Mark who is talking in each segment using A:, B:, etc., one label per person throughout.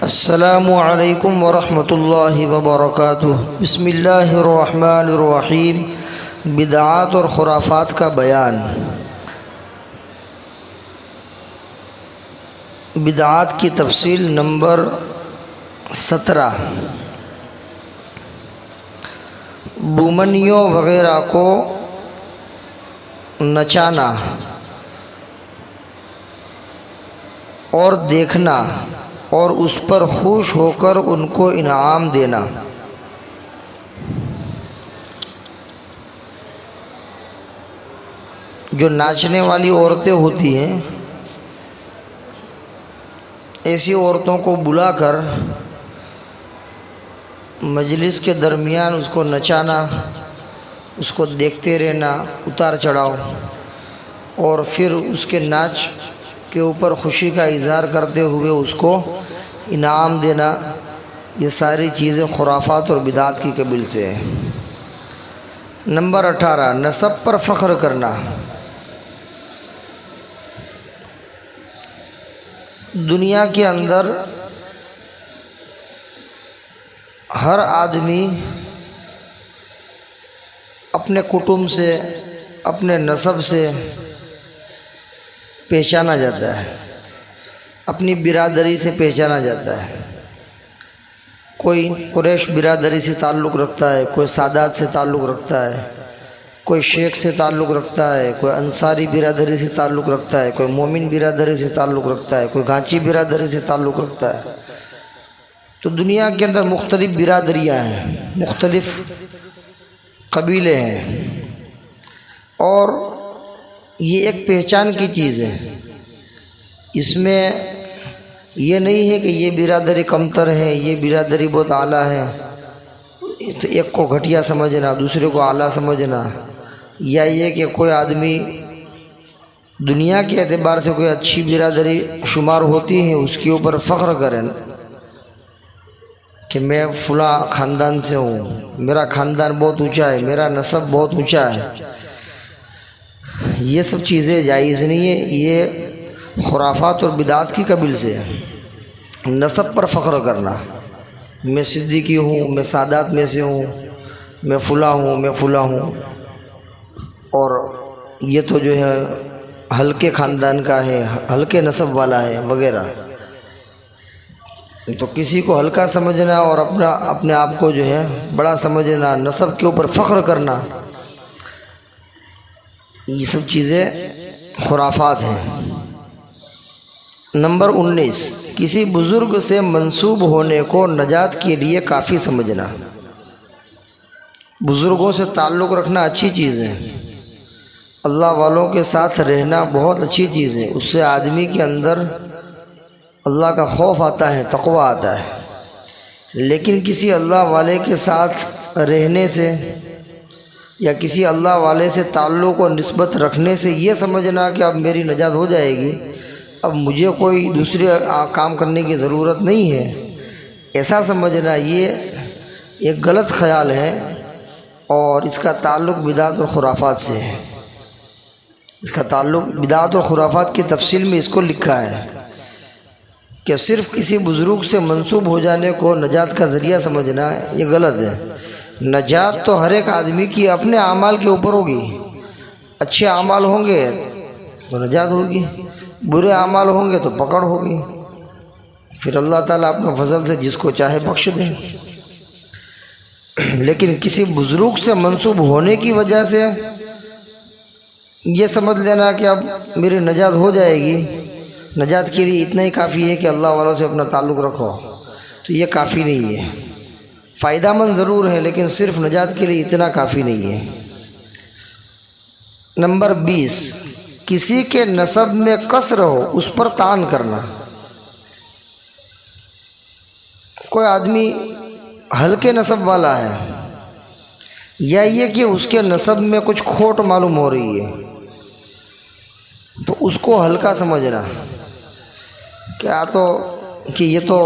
A: السلام علیکم ورحمۃ اللہ وبرکاتہ۔ بسم اللہ الرحمن الرحیم۔ بدعات اور خرافات کا بیان۔ بدعات کی تفصیل نمبر 17۔ بومنیوں وغیرہ کو نچانا اور دیکھنا اور اس پر خوش ہو کر ان کو انعام دینا۔ جو ناچنے والی عورتیں ہوتی ہیں، ایسی عورتوں کو بلا کر مجلس کے درمیان اس کو نچانا، اس کو دیکھتے رہنا، اتار چڑھاؤ، اور پھر اس کے ناچ کے اوپر خوشی کا اظہار کرتے ہوئے اس کو انعام دینا، یہ ساری چیزیں خرافات اور بدعات کی قبیل سے ہیں۔ نمبر 18، نسب پر فخر کرنا۔ دنیا کے اندر ہر آدمی اپنے کٹمب سے، اپنے نسب سے پہچانا جاتا ہے، اپنی برادری سے پہچانا جاتا ہے۔ کوئی قریش برادری سے تعلق رکھتا ہے، کوئی سادات سے تعلق رکھتا ہے، کوئی شیخ سے تعلق رکھتا ہے، کوئی انصاری برادری سے تعلق رکھتا ہے، کوئی مومن برادری سے تعلق رکھتا ہے، کوئی گھانچی برادری سے تعلق رکھتا ہے۔ تو دنیا کے اندر مختلف برادریاں ہیں، مختلف قبیلے ہیں، اور یہ ایک پہچان کی چیز ہے۔ اس میں یہ نہیں ہے کہ یہ برادری کمتر ہے، یہ برادری بہت اعلیٰ ہے، تو ایک کو گھٹیا سمجھنا، دوسرے کو اعلیٰ سمجھنا، یا یہ کہ کوئی آدمی دنیا کے اعتبار سے کوئی اچھی برادری شمار ہوتی ہے، اس کے اوپر فخر کریں کہ میں فلاں خاندان سے ہوں، میرا خاندان بہت اونچا ہے، میرا نسب بہت اونچا ہے۔ یہ سب چیزیں جائز نہیں ہے، یہ خرافات اور بدعات کی قبیل سے ہے۔ نسب پر فخر کرنا، میں صدیقی ہوں، میں سادات میں سے ہوں، میں فلاں ہوں، میں فلاں ہوں، اور یہ تو جو ہے ہلکے خاندان کا ہے، ہلکے نسب والا ہے وغیرہ۔ تو کسی کو ہلکا سمجھنا اور اپنے آپ کو جو ہے بڑا سمجھنا، نسب کے اوپر فخر کرنا، یہ سب چیزیں خرافات ہیں۔ نمبر 19، کسی بزرگ سے منسوب ہونے کو نجات کے لیے کافی سمجھنا۔ بزرگوں سے تعلق رکھنا اچھی چیز ہے، اللہ والوں کے ساتھ رہنا بہت اچھی چیز ہے، اس سے آدمی کے اندر اللہ کا خوف آتا ہے، تقوی آتا ہے۔ لیکن کسی اللہ والے کے ساتھ رہنے سے یا کسی اللہ والے سے تعلق و نسبت رکھنے سے یہ سمجھنا کہ اب میری نجات ہو جائے گی، اب مجھے کوئی دوسرے کام کرنے کی ضرورت نہیں ہے، ایسا سمجھنا یہ ایک غلط خیال ہے، اور اس کا تعلق بدعات اور خرافات سے ہے۔ اس کا تعلق بدعات اور خرافات کی تفصیل میں اس کو لکھا ہے کہ صرف کسی بزرگ سے منسوب ہو جانے کو نجات کا ذریعہ سمجھنا یہ غلط ہے۔ نجات تو ہر ایک آدمی کی اپنے اعمال کے اوپر ہوگی، اچھے اعمال ہوں گے تو نجات ہوگی، برے اعمال ہوں گے تو پکڑ ہوگی، پھر اللہ تعالیٰ اپنے فضل سے جس کو چاہے بخش دیں۔ لیکن کسی بزرگ سے منسوب ہونے کی وجہ سے یہ سمجھ لینا کہ اب میری نجات ہو جائے گی، نجات کے لیے اتنا ہی کافی ہے کہ اللہ والوں سے اپنا تعلق رکھو، تو یہ کافی نہیں ہے۔ فائدہ مند ضرور ہے، لیکن صرف نجات کے لیے اتنا کافی نہیں ہے۔ نمبر 20، کسی کے نسب میں قصر ہو اس پر طعن کرنا۔ کوئی آدمی ہلکے نسب والا ہے، یا یہ کہ اس کے نسب میں کچھ کھوٹ معلوم ہو رہی ہے، تو اس کو ہلکا سمجھنا کہ یہ تو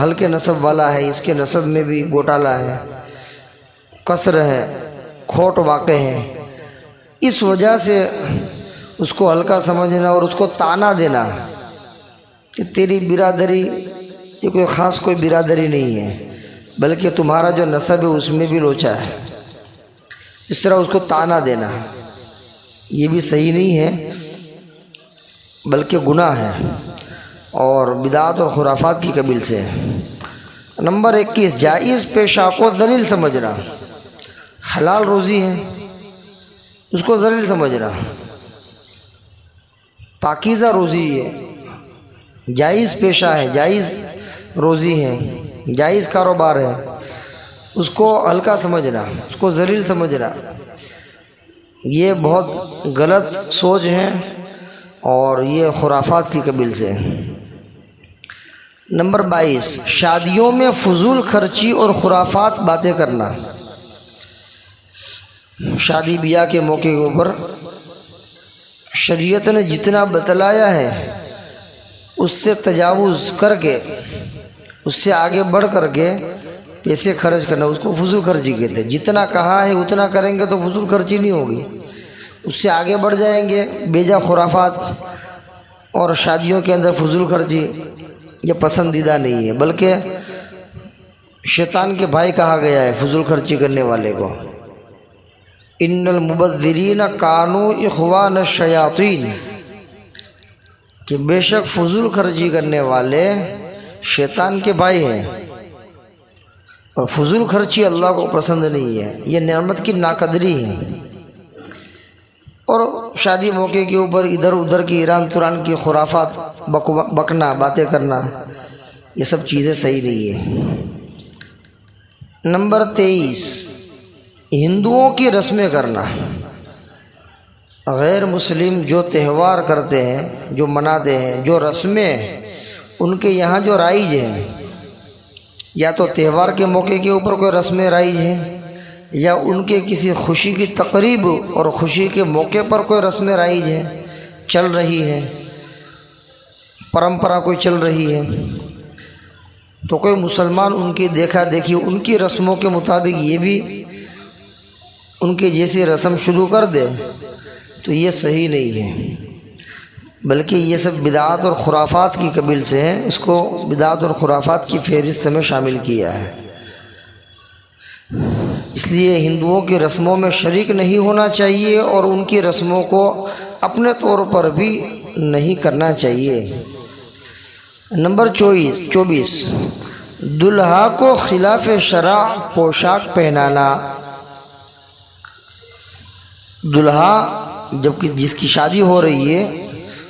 A: ہلکے نسب والا ہے، اس کے نسب میں بھی گوٹالہ ہے، قصر ہے، کھوٹ واقع ہے، اس وجہ سے اس کو ہلکا سمجھنا اور اس کو طعنہ دینا کہ تیری برادری یہ کوئی خاص کوئی برادری نہیں ہے، بلکہ تمہارا جو نسب ہے اس میں بھی لوچا ہے، اس طرح اس کو طعنہ دینا یہ بھی صحیح نہیں ہے بلکہ گناہ ہے اور بدعات اور خرافات کی قبیل سے ہے۔ نمبر 21، جائز پیشہ کو ذلیل سمجھنا، حلال روزی ہے اس کو ذلیل سمجھنا، پاکیزہ روزی ہے، جائز پیشہ ہے، جائز روزی ہے، جائز کاروبار ہے، اس کو ہلکا سمجھنا، اس کو ذلیل سمجھنا، یہ بہت غلط سوچ ہے اور یہ خرافات کی قبیل سے ہے۔ نمبر 22، شادیوں میں فضول خرچی اور خرافات باتیں کرنا، شادی بیاہ کے موقع کے اوپر شریعت نے جتنا بتلایا ہے اس سے تجاوز کر کے، اس سے آگے بڑھ کر کے پیسے خرچ کرنا، اس کو فضول خرچی کہتے ہیں۔ جتنا کہا ہے اتنا کریں گے تو فضول خرچی نہیں ہوگی، اس سے آگے بڑھ جائیں گے، بیجا خرافات اور شادیوں کے اندر فضول خرچی یہ پسندیدہ نہیں ہے، بلکہ شیطان کے بھائی کہا گیا ہے فضول خرچی کرنے والے کو، ان المبذرین کانوا اخوان الشیاطین، کہ بے شک فضول خرچی کرنے والے شیطان کے بھائی ہیں، اور فضول خرچی اللہ کو پسند نہیں ہے، یہ نعمت کی ناقدری ہے۔ اور شادی موقع کے اوپر ادھر ادھر کی ایران تران کی خرافات بکنا، باتیں کرنا، یہ سب چیزیں صحیح نہیں ہے۔ نمبر 23، ہندوؤں کی رسمیں کرنا، غیر مسلم جو تہوار کرتے ہیں، جو مناتے ہیں، جو رسمیں ان کے یہاں جو رائج ہیں، یا تو تہوار کے موقع کے اوپر کوئی رسمیں رائج ہیں، یا ان کے کسی خوشی کی تقریب اور خوشی کے موقع پر کوئی رسمیں رائج ہیں، چل رہی ہے، پرمپرا کوئی چل رہی ہے، تو کوئی مسلمان ان کی دیکھا دیکھی ان کی رسموں کے مطابق یہ بھی ان کے جیسی رسم شروع کر دے تو یہ صحیح نہیں ہے، بلکہ یہ سب بدعات اور خرافات کی قبیل سے ہیں، اس کو بدعات اور خرافات کی فہرست میں شامل کیا ہے۔ اس لیے ہندوؤں کی رسموں میں شریک نہیں ہونا چاہیے اور ان کی رسموں کو اپنے طور پر بھی نہیں کرنا چاہیے۔ نمبر 24، دلہا کو خلاف شرع پوشاک پہنانا، دلہا جب کہ جس کی شادی ہو رہی ہے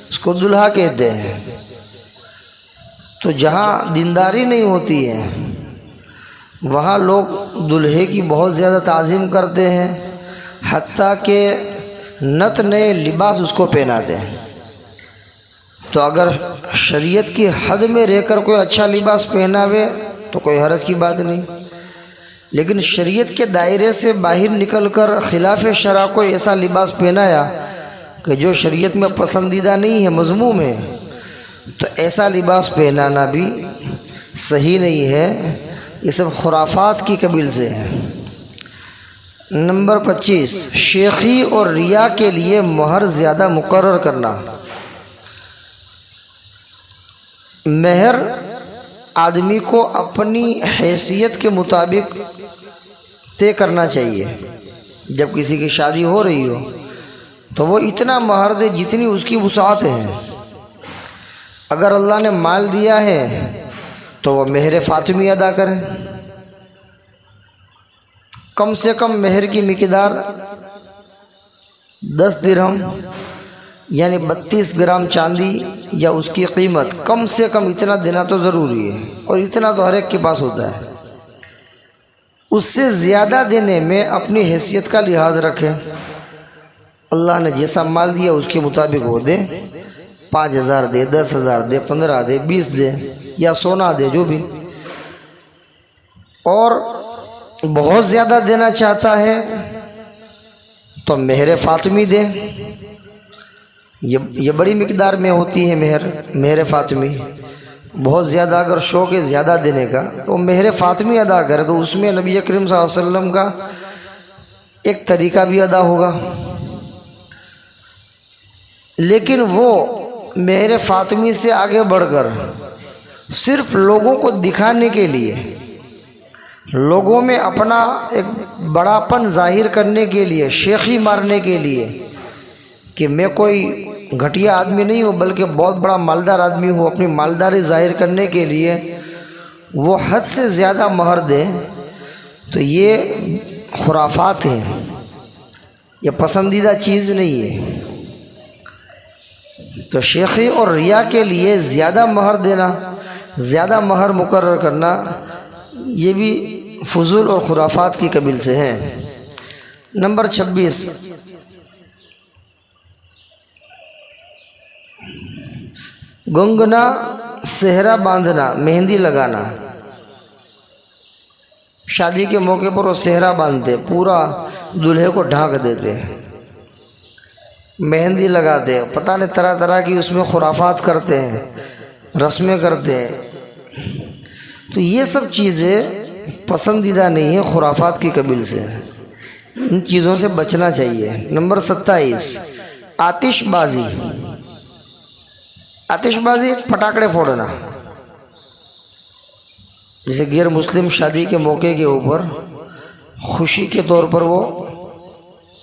A: اس کو دلہا کہتے ہیں، تو جہاں دینداری نہیں ہوتی ہے وہاں لوگ دلہے کی بہت زیادہ تعظیم کرتے ہیں، حتیٰ کہ نت نئے لباس اس کو پہناتے ہیں۔ تو اگر شریعت کی حد میں رہ کر کوئی اچھا لباس پہناوے تو کوئی حرج کی بات نہیں، لیکن شریعت کے دائرے سے باہر نکل کر خلاف شرع کو ایسا لباس پہنایا کہ جو شریعت میں پسندیدہ نہیں ہے، مذموم ہے، تو ایسا لباس پہنانا بھی صحیح نہیں ہے، یہ سب خرافات کی قبیل سے ہے۔ نمبر 25، شیخی اور ریا کے لیے مہر زیادہ مقرر کرنا، مہر آدمی کو اپنی حیثیت کے مطابق طے کرنا چاہیے۔ جب کسی کی شادی ہو رہی ہو تو وہ اتنا مہر دے جتنی اس کی وسعت ہے۔ اگر اللہ نے مال دیا ہے تو وہ مہر فاطمی ادا کرے، کم سے کم مہر کی مقدار 10 درہم یعنی 32 گرام چاندی یا اس کی قیمت، کم سے کم اتنا دینا تو ضروری ہے، اور اتنا تو ہر ایک کے پاس ہوتا ہے۔ اس سے زیادہ دینے میں اپنی حیثیت کا لحاظ رکھے، اللہ نے جیسا مال دیا اس کے مطابق وہ دے، 5000 دے، 10,000 دے، 15 دے، 20 دے، یا سونا دے، جو بھی۔ اور بہت زیادہ دینا چاہتا ہے تو مہر فاطمی دے، یہ بڑی مقدار میں ہوتی ہے مہر فاطمی۔ بہت زیادہ اگر شوق ہے زیادہ دینے کا تو مہر فاطمی ادا کرے، تو اس میں نبی کریم صلی اللہ علیہ وسلم کا ایک طریقہ بھی ادا ہوگا۔ لیکن وہ مہر فاطمی سے آگے بڑھ کر صرف لوگوں کو دکھانے کے لیے، لوگوں میں اپنا ایک بڑاپن ظاہر کرنے کے لیے، شیخی مارنے کے لیے کہ میں کوئی گھٹیا آدمی نہیں ہوں بلکہ بہت بڑا مالدار آدمی ہوں، اپنی مالداری ظاہر کرنے کے لیے وہ حد سے زیادہ مہر دیں، تو یہ خرافات ہیں، یہ پسندیدہ چیز نہیں ہے۔ تو شیخی اور ریا کے لیے زیادہ مہر دینا، زیادہ مہر مقرر کرنا، یہ بھی فضول اور خرافات کی قبیل سے ہیں۔ نمبر 26، گنگنا، صحرا باندھنا، مہندی لگانا۔ شادی کے موقع پر وہ صحرا باندھتے، پورا دلہے کو ڈھانک دیتے، مہندی لگاتے، پتہ نہیں طرح طرح کی اس میں خرافات کرتے ہیں، رسمیں کرتے ہیں۔ تو یہ سب چیزیں پسندیدہ نہیں ہیں، خرافات کی قبیل سے، ان چیزوں سے بچنا چاہیے۔ نمبر 27، آتش بازی۔ آتش بازی پٹاخے پھوڑنا، جیسے غیر مسلم شادی کے موقع کے اوپر خوشی کے طور پر وہ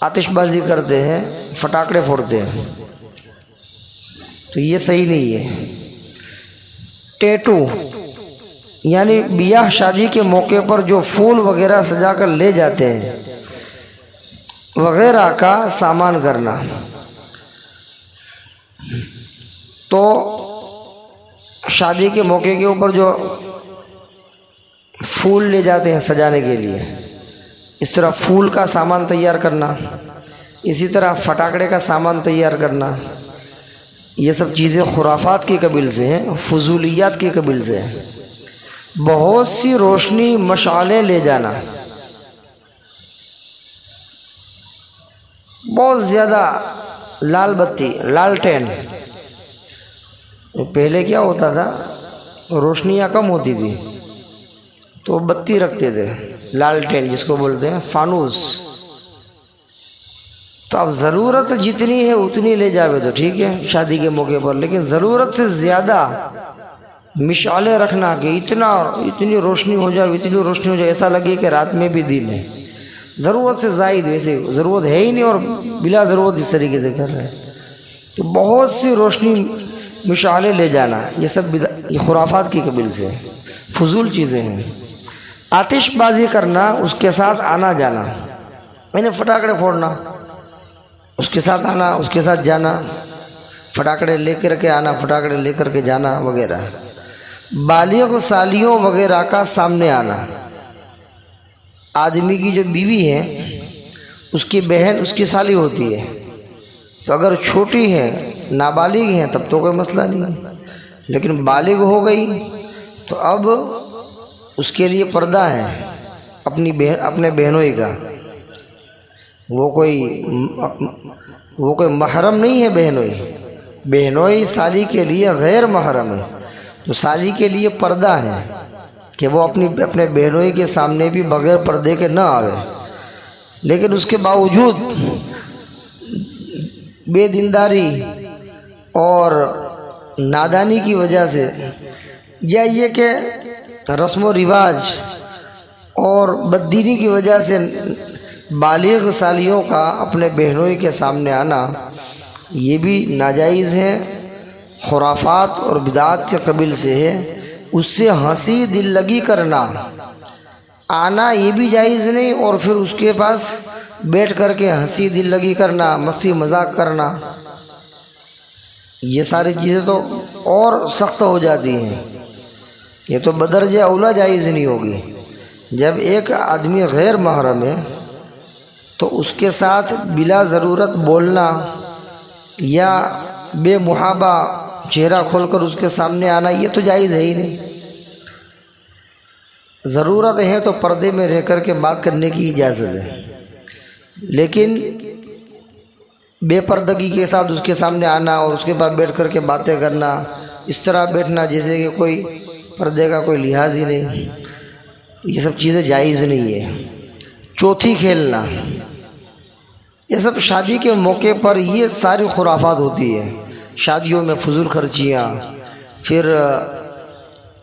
A: آتش بازی کرتے ہیں، پٹاخے پھوڑتے ہیں، تو یہ صحیح نہیں ہے۔ ٹیٹو، یعنی بیاہ شادی کے موقع پر جو پھول وغیرہ سجا کر لے جاتے ہیں وغیرہ کا سامان کرنا، تو شادی کے موقع کے اوپر جو پھول لے جاتے ہیں سجانے کے لیے، اس طرح پھول کا سامان تیار کرنا، اسی طرح پٹاخے کا سامان تیار کرنا، یہ سب چیزیں خرافات کی قبیل سے ہیں، فضولیات کی قبیل سے ہیں۔ بہت سی روشنی مشعلیں لے جانا، بہت زیادہ لال بتی، لالٹین۔ پہلے کیا ہوتا تھا، روشنیاں کم ہوتی تھی تو بتی رکھتے تھے، لالٹین جس کو بولتے ہیں، فانوس۔ تو اب ضرورت جتنی ہے اتنی لے جاوے تو ٹھیک ہے شادی کے موقع پر، لیکن ضرورت سے زیادہ مشعلیں رکھنا کہ اتنی روشنی ہو جائے، اتنی روشنی ہو جائے، ایسا لگے کہ رات میں بھی دن ہے، ضرورت سے زائد، ویسے ضرورت ہے ہی نہیں اور بلا ضرورت اس طریقے سے کر رہے ہیں۔ تو بہت سی روشنی مشعلیں لے جانا، یہ سب یہ خرافات کی قبیل سے فضول چیزیں ہیں۔ آتش بازی کرنا، اس کے ساتھ آنا جانا، یعنی پٹاخے پھوڑنا، اس کے ساتھ آنا، اس کے ساتھ جانا، پٹاخے لے کر کے آنا، پٹاخے لے کر کے جانا وغیرہ۔ بالغ سالیوں وغیرہ کا سامنے آنا، آدمی کی جو بیوی ہے اس کی بہن اس کی سالی ہوتی ہے، تو اگر چھوٹی ہے، نابالغ ہیں، تب تو کوئی مسئلہ نہیں ہے، لیکن بالغ ہو گئی تو اب اس کے لیے پردہ ہے اپنے بہنوئی کا، وہ کوئی محرم نہیں ہے۔ بہنوئی سالی کے لیے غیر محرم ہے، تو سالی کے لیے پردہ ہے کہ وہ اپنے بہنوئی کے سامنے بھی بغیر پردے کے نہ آوے، لیکن اس کے باوجود بے دینداری اور نادانی کی وجہ سے، یا یہ کہ رسم و رواج اور بددینی کی وجہ سے بالغ سالیوں کا اپنے بہنوئی کے سامنے آنا، یہ بھی ناجائز ہے، خرافات اور بدعات کے قبیل سے ہے۔ اس سے ہنسی دل لگی کرنا، آنا یہ بھی جائز نہیں، اور پھر اس کے پاس بیٹھ کر کے ہنسی دل لگی کرنا، مستی مذاق کرنا، یہ ساری چیزیں تو اور سخت ہو جاتی ہیں، یہ تو بدرجہ اولا جائز نہیں ہوگی۔ جب ایک آدمی غیر محرم ہے تو اس کے ساتھ بلا ضرورت بولنا یا بے محابہ چہرہ کھول کر اس کے سامنے آنا، یہ تو جائز ہے ہی نہیں۔ ضرورت ہے تو پردے میں رہ کر کے بات کرنے کی اجازت ہے، لیکن بے پردگی کے ساتھ اس کے سامنے آنا اور اس کے بعد بیٹھ کر کے باتیں کرنا، اس طرح بیٹھنا جیسے کہ کوئی پردے کا کوئی لحاظ ہی نہیں، یہ سب چیزیں جائز نہیں ہے۔ چوتھی کھیلنا، یہ سب شادی کے موقع پر یہ ساری خرافات ہوتی ہے۔ شادیوں میں فضول خرچیاں، پھر